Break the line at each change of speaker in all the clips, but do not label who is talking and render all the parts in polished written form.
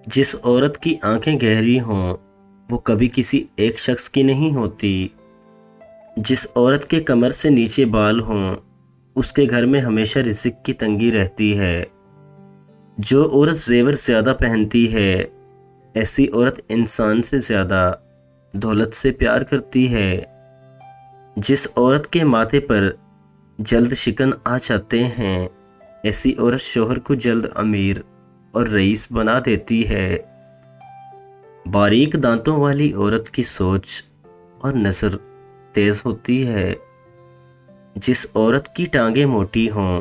جس عورت کی آنکھیں گہری ہوں وہ کبھی کسی ایک شخص کی نہیں ہوتی۔ جس عورت کے کمر سے نیچے بال ہوں اس کے گھر میں ہمیشہ رزق کی تنگی رہتی ہے۔ جو عورت زیور زیادہ پہنتی ہے ایسی عورت انسان سے زیادہ دولت سے پیار کرتی ہے۔ جس عورت کے ماتھے پر جلد شکن آ جاتے ہیں ایسی عورت شوہر کو جلد امیر اور رئیس بنا دیتی ہے۔ باریک دانتوں والی عورت کی سوچ اور نظر تیز ہوتی ہے۔ جس عورت کی ٹانگیں موٹی ہوں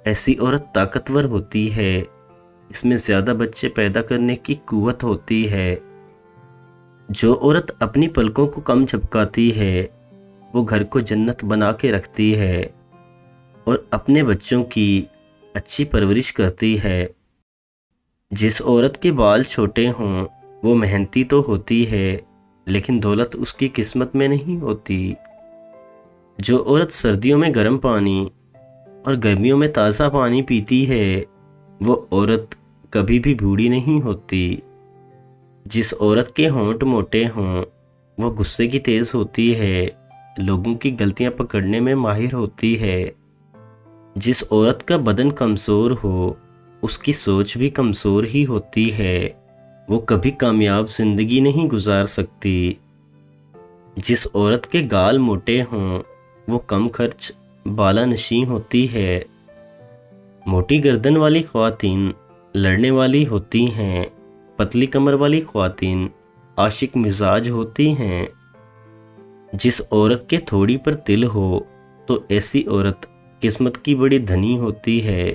ایسی عورت طاقتور ہوتی ہے، اس میں زیادہ بچے پیدا کرنے کی قوت ہوتی ہے۔ جو عورت اپنی پلکوں کو کم جھپکاتی ہے وہ گھر کو جنت بنا کے رکھتی ہے اور اپنے بچوں کی اچھی پرورش کرتی ہے۔ جس عورت کے بال چھوٹے ہوں وہ محنتی تو ہوتی ہے لیکن دولت اس کی قسمت میں نہیں ہوتی۔ جو عورت سردیوں میں گرم پانی اور گرمیوں میں تازہ پانی پیتی ہے وہ عورت کبھی بھی بوڑھی نہیں ہوتی۔ جس عورت کے ہونٹ موٹے ہوں وہ غصے کی تیز ہوتی ہے، لوگوں کی غلطیاں پکڑنے میں ماہر ہوتی ہے۔ جس عورت کا بدن کمزور ہو اس کی سوچ بھی کمزور ہی ہوتی ہے، وہ کبھی کامیاب زندگی نہیں گزار سکتی۔ جس عورت کے گال موٹے ہوں وہ کم خرچ بالا نشیں ہوتی ہے۔ موٹی گردن والی خواتین لڑنے والی ہوتی ہیں، پتلی کمر والی خواتین عاشق مزاج ہوتی ہیں۔ جس عورت کے تھوڑی پر دل ہو تو ایسی عورت قسمت کی بڑی دھنی ہوتی ہے۔